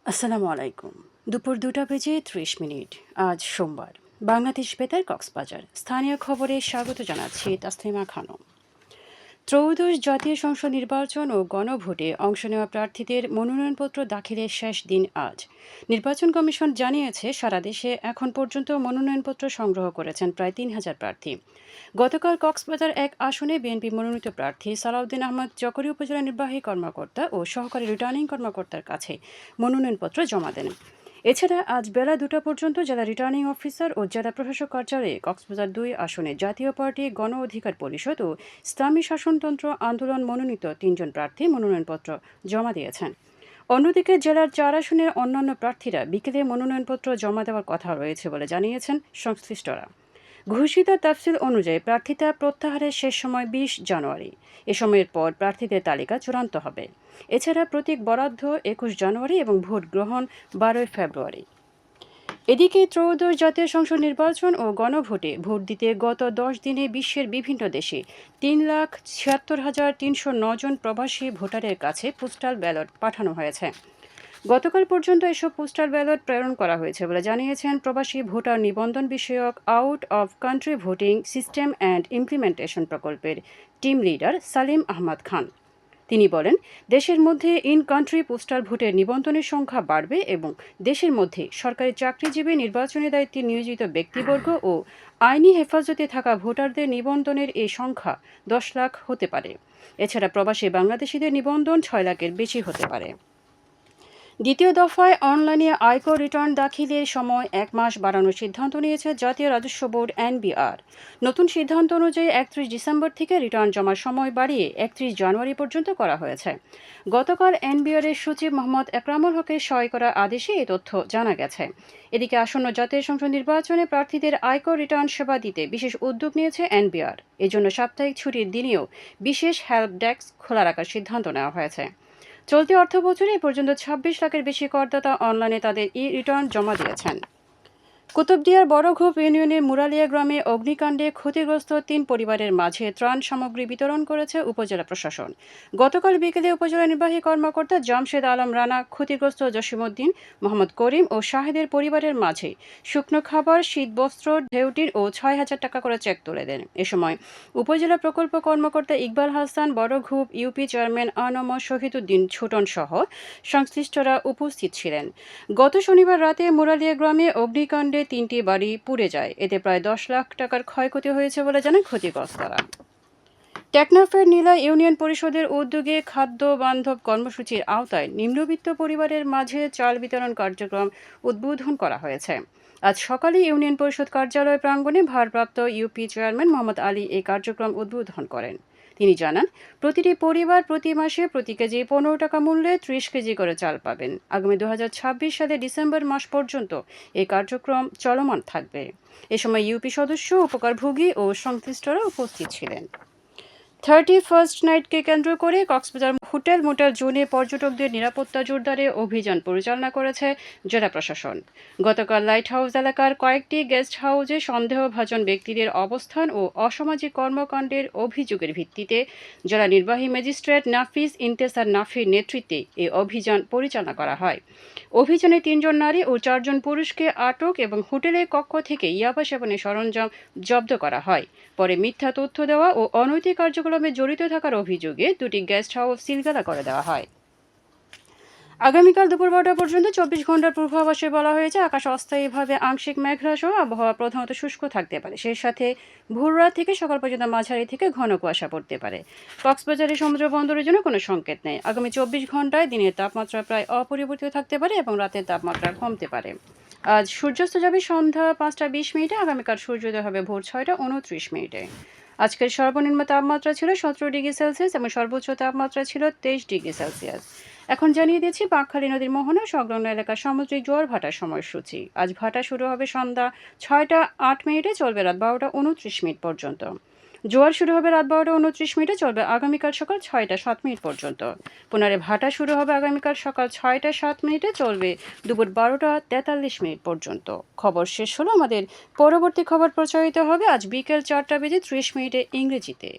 আসসালামু আলাইকুম। দুপুর ২টা বেজে ৩০ মিনিট। আজ সোমবার। বাংলাদেশ বেতার কক্সবাজার। স্থানীয় খবরে স্বাগত জানাচ্ছি তাসলিমা খানম। ত্রয়োদশ জাতীয় সংসদ নির্বাচন ও গণভোটে অংশ নেওয়া প্রার্থীদের মনোনয়নপত্র দাখিলের শেষ দিন আজ। নির্বাচন কমিশন জানিয়েছে, সারা দেশে এখন পর্যন্ত মনোনয়নপত্র সংগ্রহ করেছেন প্রায় ৩,০০০ প্রার্থী। গতকাল কক্সবাজার এক আসনে বিএনপি মনোনীত প্রার্থী সালাউদ্দিন আহমদ জকরি উপজেলা নির্বাহী কর্মকর্তা ও সহকারী রিটার্নিং কর্মকর্তার কাছে মনোনয়নপত্র জমা দেন। এছাড়া আজ বেলা ২টা পর্যন্ত জেলা রিটার্নিং অফিসার ও জেলা প্রশাসক কার্যালয়ে কক্সবাজার ২ আসনে জাতীয় পার্টি, গণ অধিকার পরিষদ ও ইসলামী শাসনতন্ত্র আন্দোলন মনোনীত ৩ জন প্রার্থী মনোনয়নপত্র জমা দিয়েছেন। অন্যদিকে জেলার ৪ আসনের অন্যান্য প্রার্থীরা বিকেলে মনোনয়নপত্র জমা দেওয়ার কথা রয়েছে বলে জানিয়েছেন সংশ্লিষ্টরা। ঘোষিত তফসিল অনুযায়ী প্রার্থিতা প্রত্যাহারের শেষ সময় ২০ জানুয়ারি। এ সময়ের পর প্রার্থীদের তালিকা চূড়ান্ত হবে। এছাড়া প্রতীক বরাদ্দ ২১ জানুয়ারি এবং ভোট গ্রহণ ১২ ফেব্রুয়ারি। এদিকে ত্রয়োদশ জাতীয় সংসদ নির্বাচন ও গণভোটে ভোট দিতে গত ১০ দিনে বিশ্বের বিভিন্ন দেশে ৩,৭৬,৩০৯ জন প্রবাসী ভোটারের কাছে পোস্টাল ব্যালট পাঠানো হয়েছে। গতকাল পর্যন্ত এসব পোস্টাল ব্যালট প্রেরণ করা হয়েছে বলে জানিয়েছেন প্রবাসী ভোটার নিবন্ধন বিষয়ক out of country voting system and implementation প্রকল্পের টিম লিডার সালিম আহমদ খান। তিনি বলেন, দেশের মধ্যে ইন কান্ট্রি পোস্টাল ভোটের নিবন্ধনের সংখ্যা বাড়বে এবং দেশের মধ্যে সরকারি চাকরিজীবী, নির্বাচনী দায়িত্বে নিয়োজিত ব্যক্তিবর্গ ও আইনি হেফাজতে থাকা ভোটারদের নিবন্ধনের এই সংখ্যা ১০ লাখ হতে পারে। এছাড়া প্রবাসী বাংলাদেশিদের নিবন্ধন ৬ লাখের বেশি হতে পারে। দ্বিতীয় দফায় অনলাইনে আয়কর রিটার্ন দাখিলের সময় ১ মাস বাড়ানোর সিদ্ধান্ত নিয়েছে জাতীয় রাজস্ব বোর্ড এনবিআর। নতুন সিদ্ধান্ত অনুযায়ী ৩১ ডিসেম্বর থেকে রিটার্ন জমার সময় বাড়িয়ে ৩১ জানুয়ারি পর্যন্ত করা হয়েছে। গতকাল এনবিআরের সচিব মোহাম্মদ একরামুল হকের সই করা আদেশে এই তথ্য জানা গেছে। এদিকে আসন্ন জাতীয় সংসদ নির্বাচনে প্রার্থীদের আয়কর রিটার্ন সেবা দিতে বিশেষ উদ্যোগ নিয়েছে এনবিআর। এজন্য সাপ্তাহিক ছুটির দিনেও বিশেষ হেল্প ডেস্ক খোলা রাখার সিদ্ধান্ত নেওয়া হয়েছে। চলতি অর্থবছরে এ পর্যন্ত ২৬ লাখের বেশি করদাতা অনলাইনে তাদের রিটার্ন জমা দিয়েছেন। কুতুবদিয়ার বড়ঘোপ ইউনিয়নের মুরালিয়া গ্রামে অগ্নিকাণ্ডে ক্ষতিগ্রস্ত ৩ পরিবারের মাঝে ত্রাণ সামগ্রী বিতরণ করেছে উপজেলা প্রশাসন। গতকাল বিকেলে উপজেলা নির্বাহী কর্মকর্তা জামশেদ আলম রানা ক্ষতিগ্রস্ত জসিমউদ্দিন, মোহাম্মদ করিম ও শাহেদের পরিবারের মাঝে শুকনো খাবার, শীতবস্ত্র, ঢেউটিন ও ৬,০০০ টাকা করে চেক তুলে দেন। এ সময় উপজেলা প্রকল্প কর্মকর্তা ইকবাল হাসান, বড়ঘোপ ইউপি চেয়ারম্যান আনম শহীদউদ্দিন ছোটন সহ সংশ্লিষ্টরা উপস্থিত ছিলেন। গত শনিবার রাতে মুরালিয়া গ্রামে অগ্নিকাণ্ডে ৩টি বাড়ি পুড়ে যায়। এতে প্রায় ১০ লাখ টাকার ক্ষয়ক্ষতি হয়েছে বলে জানান ক্ষতিগ্রস্তরা। টেকনাফের নীলা ইউনিয়ন পরিষদের উদ্যোগে খাদ্য বান্ধব কর্মসূচির আওতায় নিম্নবিত্ত পরিবারের মাঝে চাল বিতরণ কার্যক্রম উদ্বোধন করা হয়েছে। আজ সকালে ইউনিয়ন পরিষদ কার্যালয় প্রাঙ্গণে ভারপ্রাপ্ত ইউপি চেয়ারম্যান মোহাম্মদ আলী এই কার্যক্রম উদ্বোধন করেন। তিনি জানান, প্রতিটি পরিবার প্রতি মাসে প্রতি কেজি ১৫ টাকা মূল্যে ৩০ কেজি করে চাল পাবেন। আগামী ২০২৬ সালে ডিসেম্বর মাস পর্যন্ত এই কার্যক্রম চলমান থাকবে। এ সময় ইউপি সদস্য, উপকারভোগী ও সংশ্লিষ্টরা উপস্থিত ছিলেন। 31st নাইটকে কেন্দ্র করে কক্সবাজার হোটেল মোটেল জোনে পর্যটকদের নিরাপত্তা জোরদারে অভিযান পরিচালনা করেছে জেলা প্রশাসন। গতকাল লাইট হাউস এলাকার কয়েকটি গেস্ট হাউসে সন্দেহভাজন ব্যক্তিদের অবস্থান ও অসামাজিক কর্মকাণ্ডের অভিযোগের ভিত্তিতে জেলা নির্বাহী ম্যাজিস্ট্রেট নাফিস ইন্তেসার নাফির নেতৃত্বে এই অভিযান পরিচালনা করা হয়। অভিযানে ৩ জন নারী ও ৪ জন পুরুষকে আটক এবং হোটেলের কক্ষ থেকে ইয়াবা সেবনের সরঞ্জাম জব্দ করা হয়। পরে মিথ্যা তথ্য দেওয়া ও অনৈতিক কার্যক্রমে জড়িত থাকার অভিযোগে 2টি গেস্ট হাউস সিলগালা করে দেওয়া হয়। আগামীকাল দুপুর ১২টা পর্যন্ত ২৪ ঘন্টার পূর্বাভাসে বলা হয়েছে, আকাশ অস্থায়ীভাবে আংশিক মেঘলা সহ আবহাওয়া প্রধানত শুষ্ক থাকতে পারে। সেই সাথে ভোররাত থেকে সকাল পর্যন্ত মাঝারি থেকে ঘন কুয়াশা পড়তে পারে। কক্সবাজারের সমুদ্র বন্দরের জন্য কোনো সংকেত নেই। আগামী ২৪ ঘন্টায় দিনের তাপমাত্রা প্রায় অপরিবর্তিত থাকতে পারে এবং রাতের তাপমাত্রা কমতে পারে। আজ সূর্যাস্ত যাবে সন্ধ্যা ৫টা ২০ মিনিটে। আগামীকাল সূর্যোদয় হবে ভোর ৬টা ২৯ মিনিটে। আজকের সর্বনিম্ন তাপমাত্রা ছিল ১৭ ডিগ্রি সেলসিয়াস এবং সর্বোচ্চ তাপমাত্রা ছিল ২৩ ডিগ্রি সেলসিয়াস। এখন জানিয়ে দিচ্ছি বাঁকখালী নদীর মোহনা সংলগ্ন এলাকার সামুদ্রিক জোয়ার ভাটার সময়সূচি। আজ ভাটা শুরু হবে সন্ধ্যা ৬টা ৮ মিনিটে, চলবে রাত ১২টা ২৯ মিনিট পর্যন্ত। জোয়ার শুরু হবে রাত ১২টা ২৯ মিনিটে, চলবে আগামীকাল সকাল ৬টা ৭ মিনিট পর্যন্ত। পুনরায় ভাটা শুরু হবে আগামীকাল সকাল ৬টা ৭ মিনিটে, চলবে দুপুর ১২টা ৪৩ মিনিট পর্যন্ত। খবর শেষ হলো। আমাদের পরবর্তী খবর প্রচারিত হবে আজ বিকেল ৪টা বেজে ৩০ মিনিটে ইংরেজিতে।